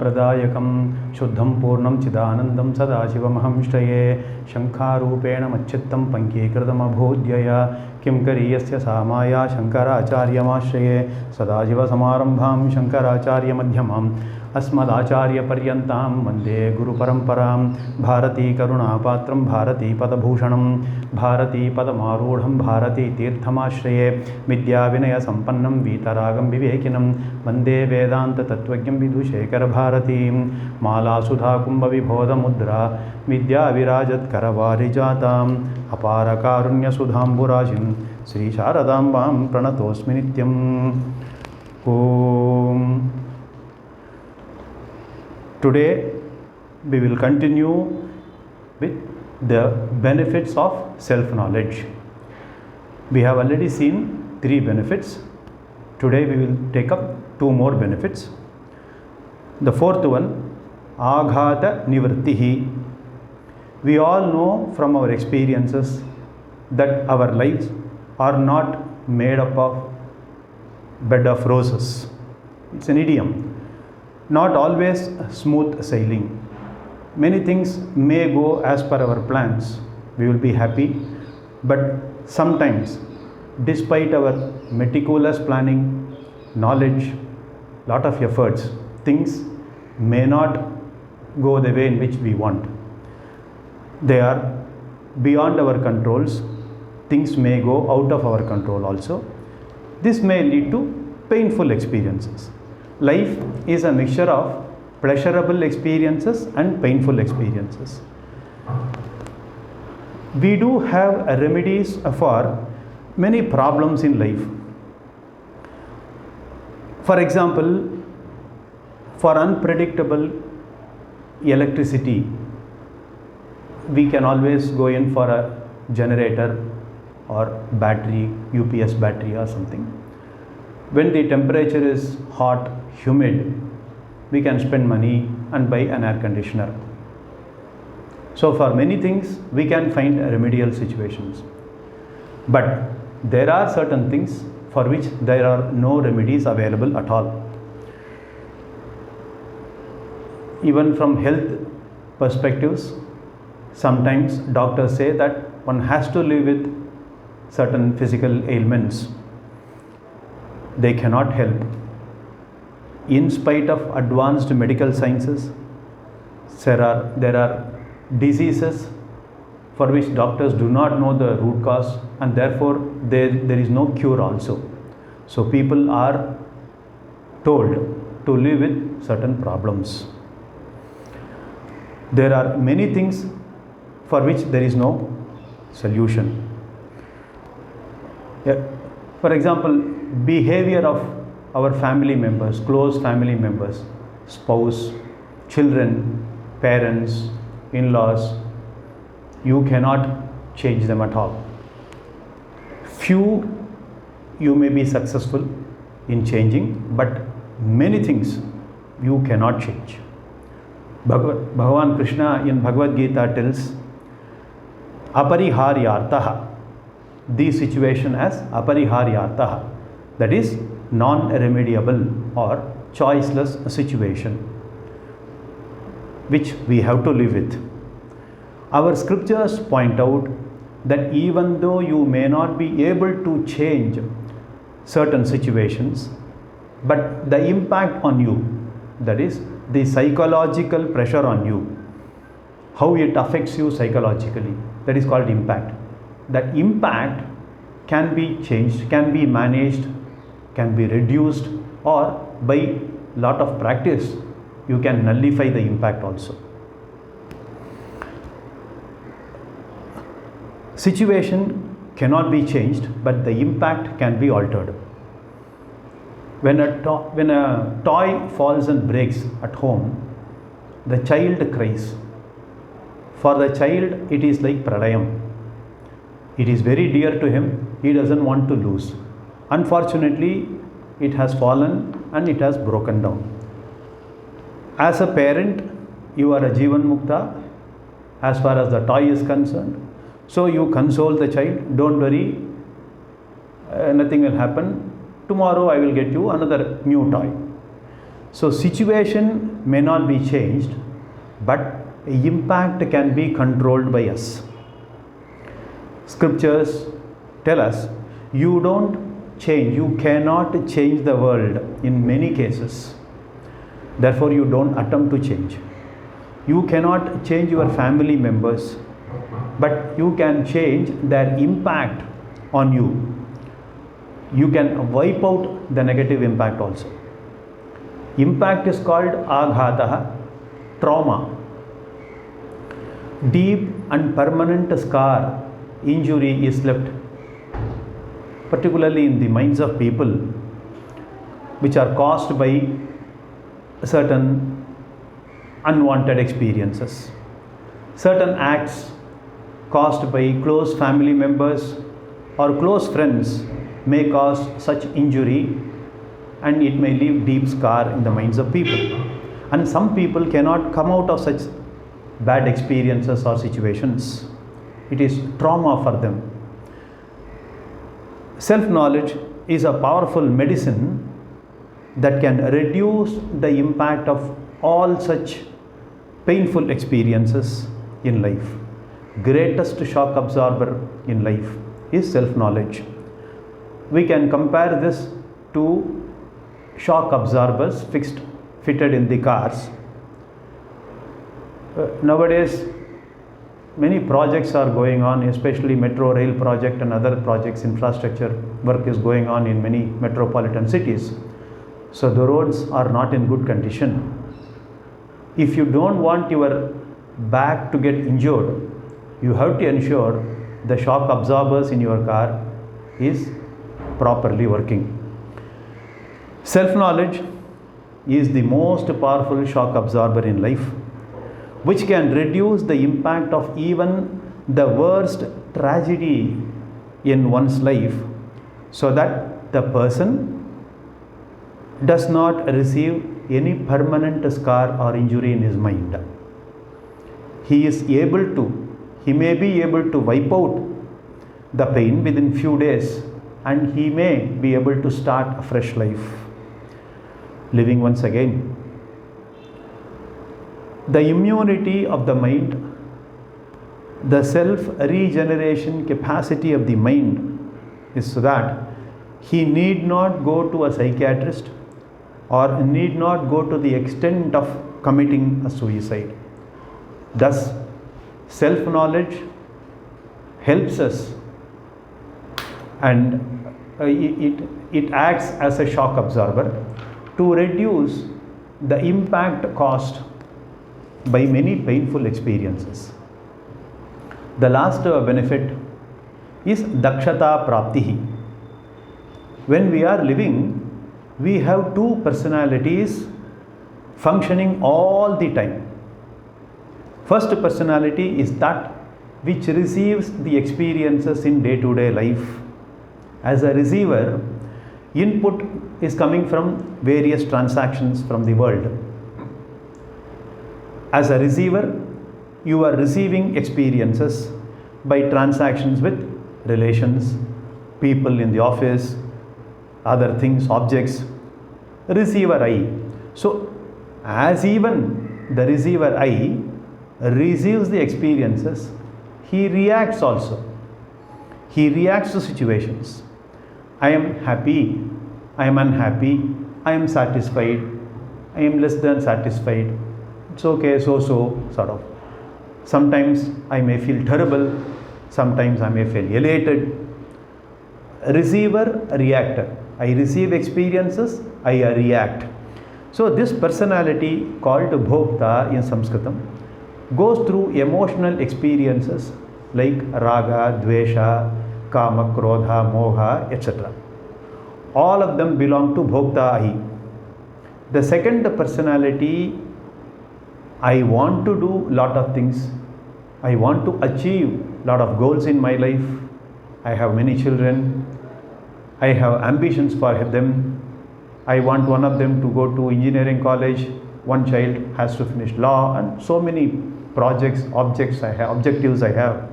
Pradayakam Shuddham Purnam Chidanandam Sadashivam Shtaye Shankarupena Machittam Pankekritam Abhodhyaya Kim Kariyasya Samaya Shankaracharya Mashraye Sadajiva Samarambham Shankaracharya Madhyamam Asmadacharya Paryantam Vande Guru Paramparam Bharati Karunapatram Bharati Padabhushanam Bharati Padamarudham Bharati Tirthamashraye Vidya Vinaya Sampannam Vitaragam Vivekinam Vande Vedanta Tattvabodha Vidhushekara Bharati Mala Sudha Kumbha Vibhoda Mudra Vidya Virajat Karavarijatam Apara Karunya Sudhamburajim Sri Sharadambam Pranatosmi Nityam Om. Today we will continue with the benefits of self-knowledge. We have already seen 3 benefits. Today we will take up 2 more benefits. The 4th one, Aghata Nivrittihi. We all know from our experiences that our lives are not made up of bed of roses. It's an idiom. Not always smooth sailing. Many things may go as per our plans. We will be happy. But sometimes, despite our meticulous planning, knowledge, lot of efforts, things may not go the way in which we want. They are beyond our controls. Things may go out of our control also. This may lead to painful experiences. Life is a mixture of pleasurable experiences and painful experiences. We do have remedies for many problems in life. For example, for unpredictable electricity, we can always go in for a generator or battery, UPS battery or something. When the temperature is hot, humid, we can spend money and buy an air conditioner. So for many things, we can find remedial situations. But there are certain things for which there are no remedies available at all. Even from health perspectives, sometimes doctors say that one has to live with certain physical ailments. They cannot help. In spite of advanced medical sciences, there are diseases for which doctors do not know the root cause, and therefore there is no cure also. So people are told to live with certain problems. There are many things for which there is no solution. For example, behavior of our family members, close family members, spouse, children, parents, in-laws, you cannot change them at all. Few you may be successful in changing, but many things you cannot change. Bhagavan Krishna in Bhagavad Gita tells apariharyartaha, the situation as apariharyartaha, that is non-remediable or choiceless situation which we have to live with. Our scriptures point out that even though you may not be able to change certain situations, but the impact on you, that is the psychological pressure on you, how it affects you psychologically, that is called impact. That impact can be changed, can be managed, can be reduced, or by lot of practice you can nullify the impact also. Situation cannot be changed, but the impact can be altered. When a toy falls and breaks at home, the child cries. For the child, it is like pralayam. It is very dear to him. He doesn't want to lose. Unfortunately, it has fallen and it has broken down. As a parent, you are a Jivan Mukta as far as the toy is concerned. So you console the child, don't worry, nothing will happen. Tomorrow I will get you another new toy. So situation may not be changed, but impact can be controlled by us. Scriptures tell us you don't change, you cannot change the world in many cases. Therefore, you don't attempt to change. You cannot change your family members, but you can change their impact on you. You can wipe out the negative impact also. Impact is called aghataha, trauma. Deep and permanent scar, injury is left, particularly in the minds of people, which are caused by certain unwanted experiences. Certain acts caused by close family members or close friends may cause such injury, and it may leave deep scar in the minds of people. And some people cannot come out of such bad experiences or situations. It is trauma for them. Self-knowledge is a powerful medicine that can reduce the impact of all such painful experiences in life. Greatest shock absorber in life is self-knowledge. We can compare this to shock absorbers fitted in the cars. Nowadays, many projects are going on, especially metro rail project and other projects. Infrastructure work is going on in many metropolitan cities. So the roads are not in good condition. If you don't want your back to get injured, you have to ensure the shock absorbers in your car is properly working. Self-knowledge is the most powerful shock absorber in life, which can reduce the impact of even the worst tragedy in one's life, so that the person does not receive any permanent scar or injury in his mind. He may be able to wipe out the pain within few days, and he may be able to start a fresh life, living once again. The immunity of the mind, the self-regeneration capacity of the mind is so that he need not go to a psychiatrist or need not go to the extent of committing a suicide. Thus, self-knowledge helps us, and it acts as a shock absorber to reduce the impact caused by many painful experiences. The last benefit is dakshata praptihi. When we are living, we have two personalities functioning all the time. First personality is that which receives the experiences in day-to-day life. As a receiver, input is coming from various transactions from the world. As a receiver, you are receiving experiences by transactions with relations, people in the office, other things, objects. Receiver I. So, as even the receiver I receives the experiences, he reacts also. He reacts to situations. I am happy, I am unhappy, I am satisfied, I am less than satisfied. It's okay, so sort of. Sometimes I may feel terrible, sometimes I may feel elated. Receiver, reactor. I receive experiences, I react. So this personality called Bhokta in Sanskritam goes through emotional experiences like raga, dvesha, kama, krodha, moha, etc. All of them belong to Bhokta I. The second personality, I want to do lot of things. I want to achieve lot of goals in my life. I have many children. I have ambitions for them. I want one of them to go to engineering college. One child has to finish law, and so many projects, objectives I have.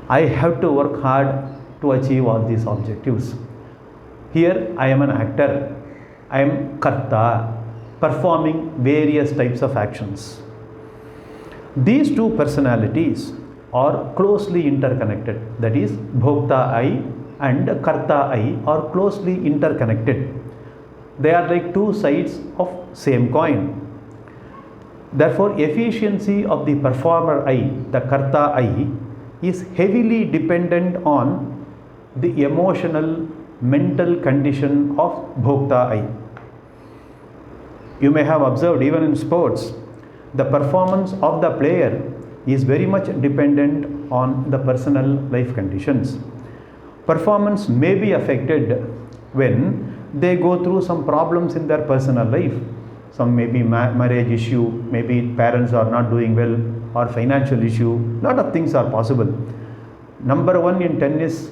I have to work hard to achieve all these objectives. Here I am an actor. I am karta. performing various types of actions. These two personalities are closely interconnected. That is, Bhokta I and Karta I are closely interconnected. They are like two sides of same coin. Therefore, efficiency of the performer I, the Karta I, is heavily dependent on the emotional, mental condition of Bhokta I. You may have observed even in sports, the performance of the player is very much dependent on the personal life conditions. Performance may be affected when they go through some problems in their personal life. Some maybe marriage issue, maybe parents are not doing well, or financial issue. Lot of things are possible. Number one in tennis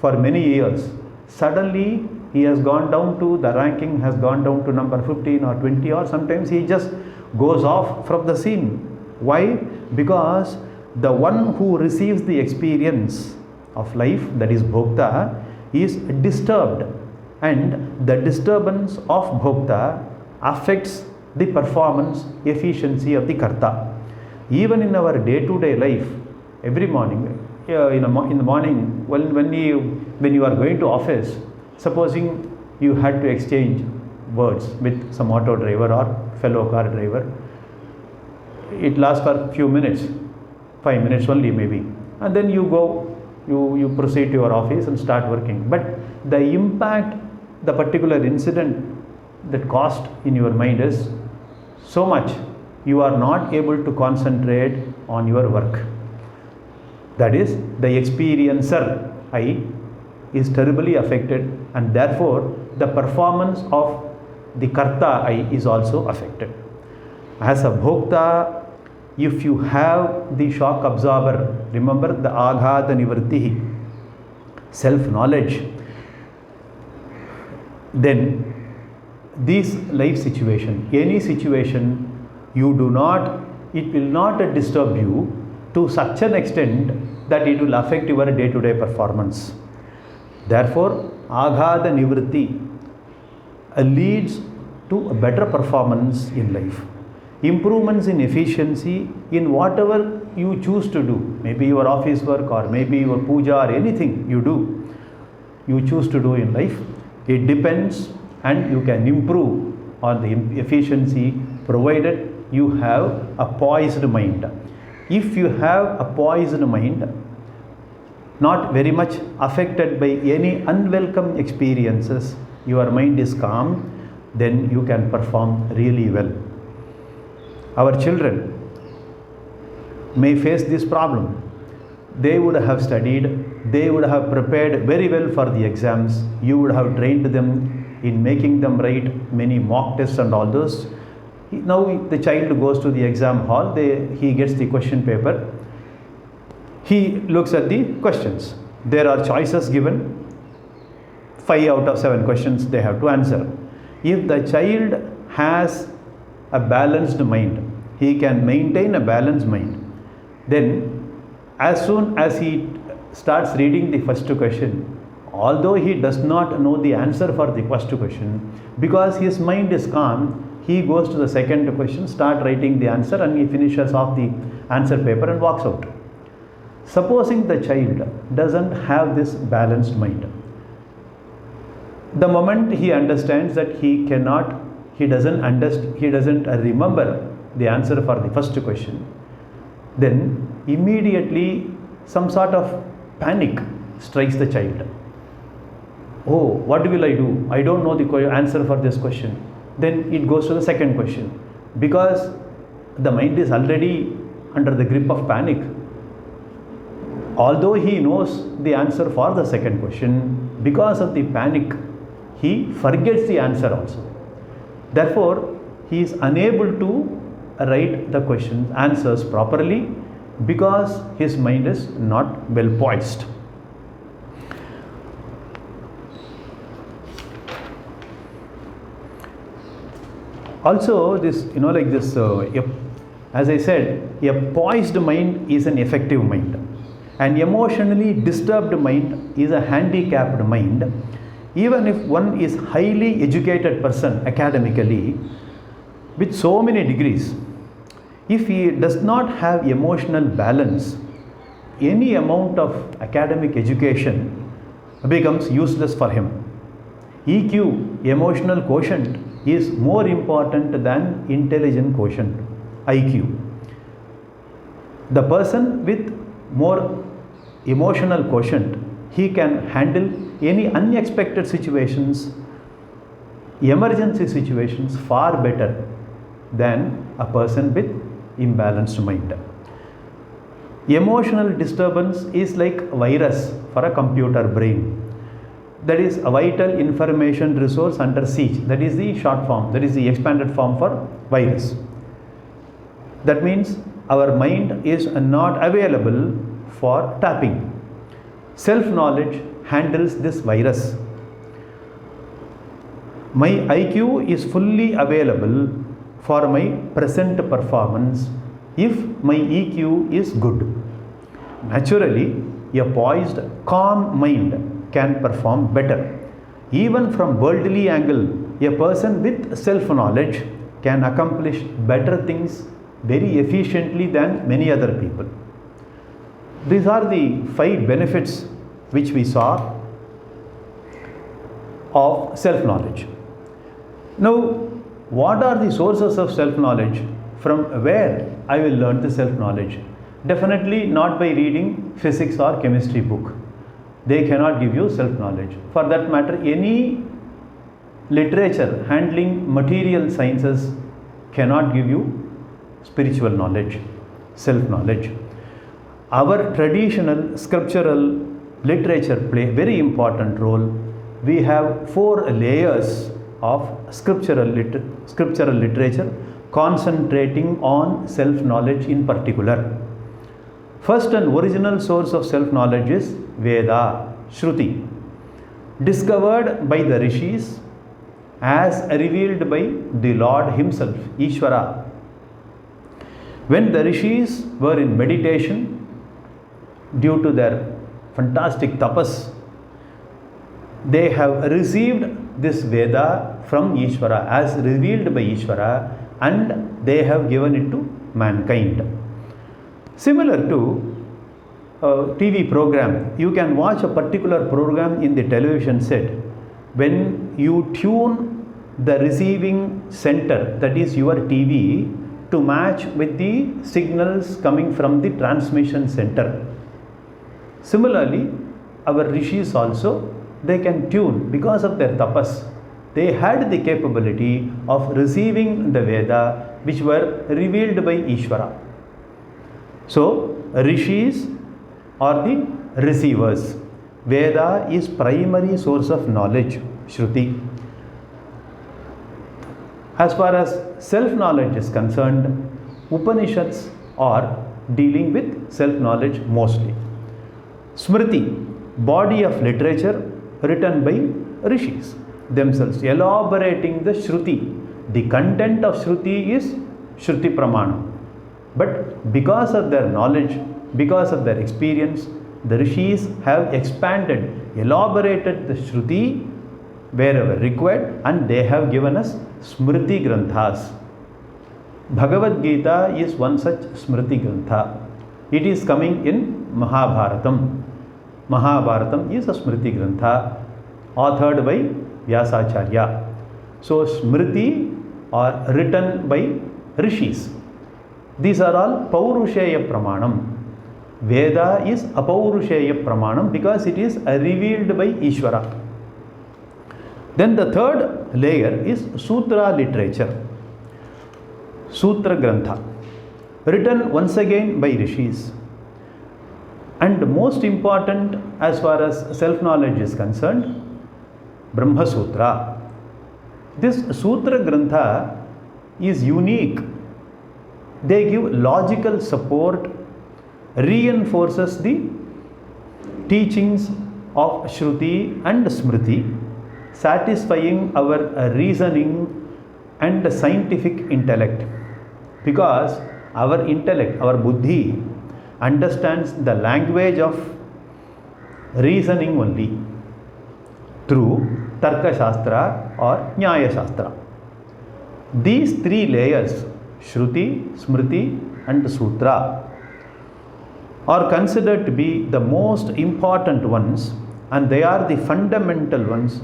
for many years, suddenly he has gone down to, the ranking has gone down to number 15 or 20, or sometimes he just goes off from the scene. Why? Because the one who receives the experience of life, that is Bhokta, is disturbed, and the disturbance of Bhokta affects the performance efficiency of the Karta. Even in our day-to-day life, every morning, in the morning, when you are going to office, supposing you had to exchange words with some auto driver or fellow car driver, it lasts for a few minutes, 5 minutes only maybe, and then you go, you proceed to your office and start working. But the impact the particular incident that caused in your mind is so much, you are not able to concentrate on your work. That is, the experiencer I is terribly affected, and therefore the performance of the Karta I is also affected. As a Bhokta, if you have the shock absorber, remember the Aghata Nivritti, self-knowledge, then this life situation, any situation, you do not, it will not disturb you to such an extent that it will affect your day-to-day performance. Therefore, Aghata Nivritti leads to a better performance in life. Improvements in efficiency in whatever you choose to do, maybe your office work or maybe your puja or anything you do, you choose to do in life, it depends, and you can improve on the efficiency provided you have a poised mind. If you have a poised mind, not very much affected by any unwelcome experiences, your mind is calm, then you can perform really well. Our children may face this problem. They would have studied, they would have prepared very well for the exams, you would have trained them in making them write many mock tests and all those. Now the child goes to the exam hall, he gets the question paper, he looks at the questions. There are choices given, 5 out of 7 questions they have to answer. If the child has a balanced mind, he can maintain a balanced mind, then as soon as he starts reading the first question, although he does not know the answer for the first question, because his mind is calm, he goes to the second question, start writing the answer, and he finishes off the answer paper and walks out. Supposing the child doesn't have this balanced mind, the moment he understands that he doesn't remember the answer for the first question, then immediately some sort of panic strikes the child. Oh, what will I do? I don't know the answer for this question. Then it goes to the second question. Because the mind is already under the grip of panic, although he knows the answer for the second question, because of the panic, he forgets the answer also. Therefore, he is unable to write the answers properly because his mind is not well poised. Also, this, as I said, a poised mind is an effective mind. An emotionally disturbed mind is a handicapped mind. Even if one is highly educated person academically, with so many degrees, if he does not have emotional balance, any amount of academic education becomes useless for him. EQ, emotional quotient, is more important than intelligent quotient, IQ. The person with more emotional quotient, he can handle any unexpected situations, emergency situations far better than a person with imbalanced mind. Emotional disturbance is like a virus for a computer brain. That is a vital information resource under siege. That is the short form, that is the expanded form for virus. That means our mind is not available for tapping. Self-knowledge handles this virus. My IQ is fully available for my present performance if my EQ is good. Naturally, a poised, calm mind can perform better. Even from worldly angle, a person with self-knowledge can accomplish better things very efficiently than many other people. These are the 5 benefits which we saw of self-knowledge. Now, what are the sources of self-knowledge? From where I will learn the self-knowledge? Definitely not by reading physics or chemistry book. They cannot give you self-knowledge. For that matter, any literature handling material sciences cannot give you spiritual knowledge, self-knowledge. Our traditional scriptural literature play very important role. We have 4 layers of scriptural literature concentrating on self-knowledge in particular. First and original source of self-knowledge is Veda, Shruti, discovered by the rishis as revealed by the Lord himself, Ishvara. When the rishis were in meditation due to their fantastic tapas, they have received this Veda from Ishvara as revealed by Ishvara, and they have given it to mankind. Similar to a TV program, you can watch a particular program in the television set. When you tune the receiving center, that is your TV, to match with the signals coming from the transmission center. Similarly, our rishis also, they can tune because of their tapas. They had the capability of receiving the Veda which were revealed by Ishvara. So, rishis are the receivers. Veda is primary source of knowledge, Shruti. As far as self-knowledge is concerned, Upanishads are dealing with self-knowledge mostly. Smriti, body of literature written by rishis themselves, elaborating the Shruti. The content of Shruti is Shruti Pramana. But because of their knowledge, because of their experience, the rishis have expanded, elaborated the Shruti wherever required, and they have given us Smriti Granthas. Bhagavad Gita is one such Smriti Grantha. It is coming in Mahabharatam. Mahabharatam is a Smriti Grantha authored by Vyasacharya. So, Smriti are written by rishis. These are all Paurusheya Pramanam. Veda is Apaurusheya Pramanam because it is revealed by Ishvara. Then the third layer is Sutra literature. Sutra Grantha, written once again by rishis. And most important as far as self-knowledge is concerned, Brahma Sutra. This Sutra Grantha is unique. They give logical support, reinforces the teachings of Shruti and Smriti, satisfying our reasoning and scientific intellect. Because our intellect, our buddhi, understands the language of reasoning only through Tarka Shastra or Nyaya Shastra. These three layers, Shruti, Smriti and Sutra, are considered to be the most important ones, and they are the fundamental ones,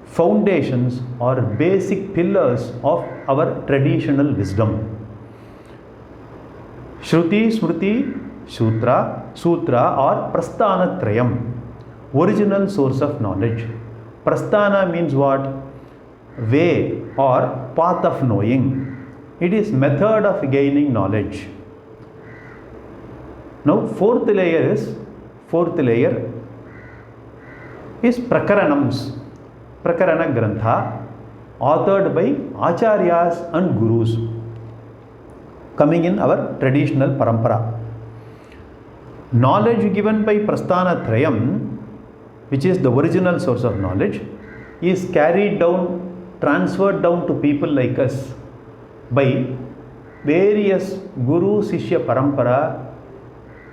foundations or basic pillars of our traditional wisdom. Shruti, Smriti, Sutra or Prasthanatrayam, original source of knowledge. Prasthana means what? Way or path of knowing. It is method of gaining knowledge. Now fourth layer is Prakaranams, Prakarana Grantha, authored by Acharyas and Gurus, coming in our traditional parampara. Knowledge given by Prasthanatrayam, which is the original source of knowledge, is carried down, transferred down to people like us by various Guru Sishya Parampara,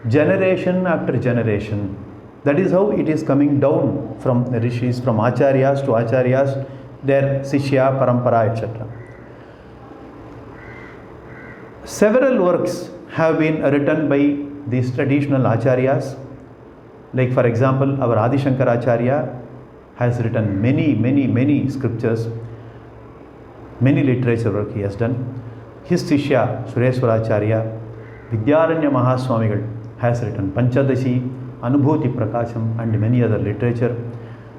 generation after generation. That is how it is coming down from the rishis, from acharyas to acharyas, their Sishya Parampara, etc. Several works have been written by these traditional acharyas. Like for example, our Adi Shankaracharya has written many scriptures, many literature work he has done. His Sishya Sureshwaracharya, Vidyaranya Mahaswamigal has written Panchadashi, Anubhuti Prakasham and many other literature.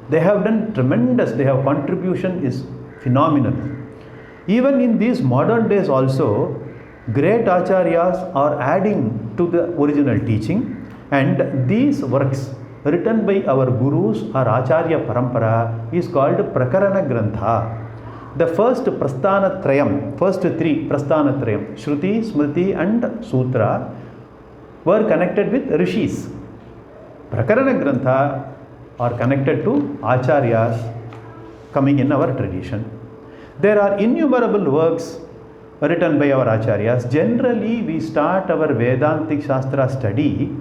They have done tremendous, their contribution is phenomenal. Even in these modern days also, great acharyas are adding to the original teaching, and these works written by our gurus or acharya parampara is called Prakarana Grantha. The first Prasthanatrayam, first three Prasthanatrayam, Shruti, Smriti and Sutra, were connected with rishis. Prakarana Grantha are connected to acharyas coming in our tradition. There are innumerable works written by our acharyas. Generally, we start our Vedantic Shastra study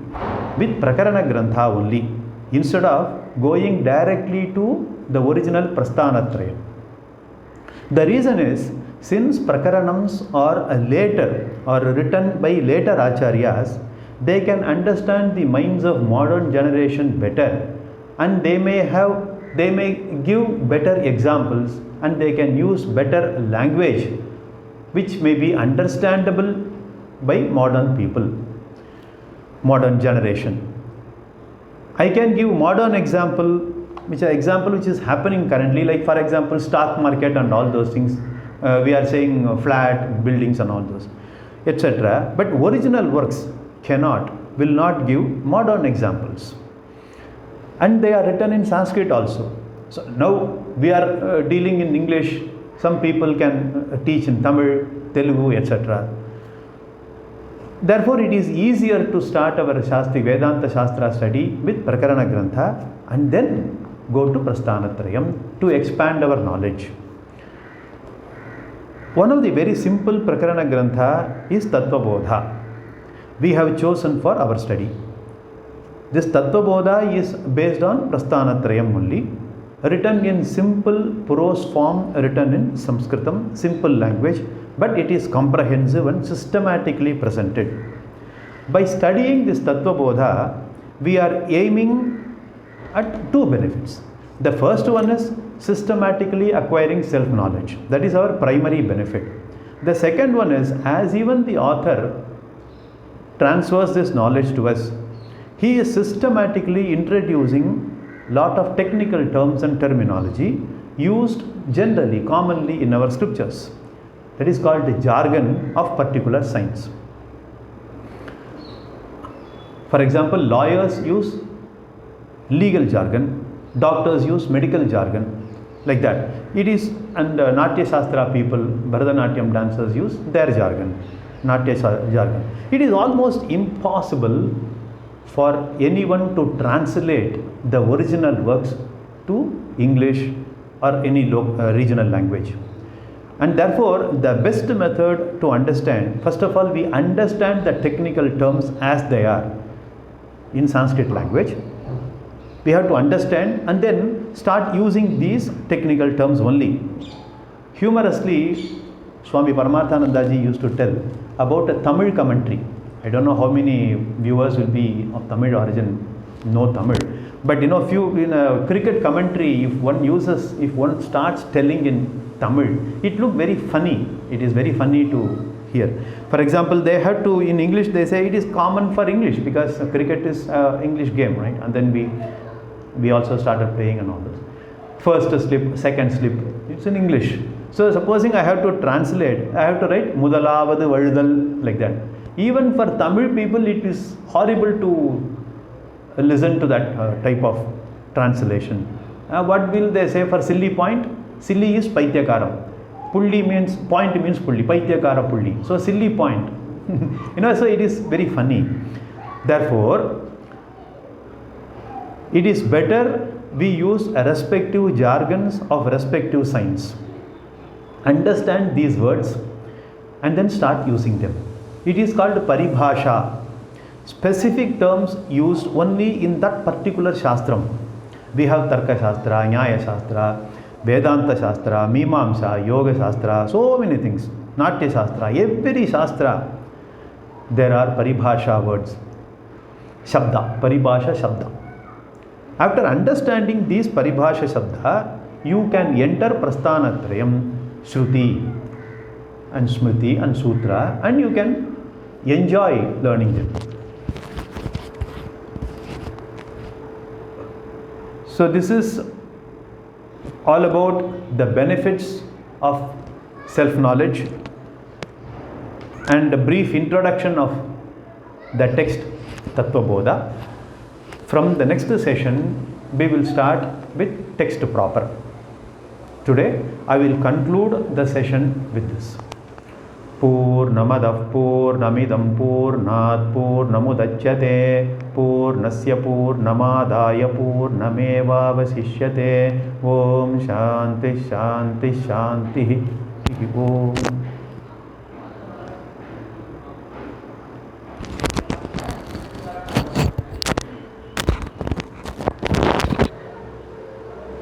with Prakarana Grantha only, instead of going directly to the original Prasthanatrayam. The reason is, since Prakaranams are later or written by later acharyas, they can understand the minds of modern generation better, and they may give better examples, and they can use better language which may be understandable by modern people, modern generation. I can give modern example which is happening currently, like for example stock market and all those things. We are saying flat buildings and all those, etc. But original works will not give modern examples, and they are written in Sanskrit also. So now we are dealing in English. Some people can teach in Tamil, Telugu, etc. Therefore, it is easier to start our Vedanta Shastra study with Prakarana Grantha and then go to Prasthanatrayam to expand our knowledge. One of the very simple Prakarana Grantha is Tattvabodha. We have chosen for our study. This Tattvabodha is based on Prasthanatrayam only, written in simple prose form, written in Sanskritam, simple language, but it is comprehensive and systematically presented. By studying this Tattvabodha, we are aiming at two benefits. The first one is systematically acquiring self-knowledge. That is our primary benefit. The second one is, as even the author transfers this knowledge to us, he is systematically introducing lot of technical terms and terminology used generally, commonly in our scriptures. That is called the jargon of particular science. For example, lawyers use legal jargon, doctors use medical jargon, like that. It is, and Natya Shastra people, Bharatanatyam dancers use their jargon, Natya jargon. It is almost impossible for anyone to translate the original works to English or any regional language. And therefore, the best method to understand, first of all, we understand the technical terms as they are in Sanskrit language. We have to understand and then start using these technical terms only. Humorously, Swami Paramarthanandaji used to tell about a Tamil commentary. I don't know how many viewers will be of Tamil origin, know Tamil. But few in a cricket commentary, if one starts telling in Tamil, it looks very funny. It is very funny to hear. For example, they have to, in English, they say it is common for English because cricket is an English game, right? And then we also started playing and all this. First slip, second slip, it's in English. So supposing I have to translate, I have to write Mudalavadu Vazhudal like that. Even for Tamil people, it is horrible to listen to that type of translation. What will they say for silly point? Silly is Paityakaram. Pulli means, point means Pulli, Paityakara Pulli. So silly point. So it is very funny. Therefore, it is better we use respective jargons of respective signs. Understand these words and then start using them. It is called paribhasha. Specific terms used only in that particular shastram. We have Tarka Shastra, Nyaya Shastra, Vedanta Shastra, Mimamsa, Yoga Shastra, so many things. Natya Shastra, every Shastra, there are paribhasha words. Shabda, paribhasha Shabda. After understanding these paribhasha Shabda, you can enter Prasthanatrayam, Shruti and Smriti and Sutra, and you can enjoy learning them. So this is all about the benefits of self-knowledge and a brief introduction of the text Tattvabodha. From the next session, we will start with text proper. Today, I will conclude the session with this. Purnamadav Purnamidam Purnat Purnamudachyate Purnasya Purnamadaya Purnameva Vasishyate Om Shanti Shanti Shanti Om.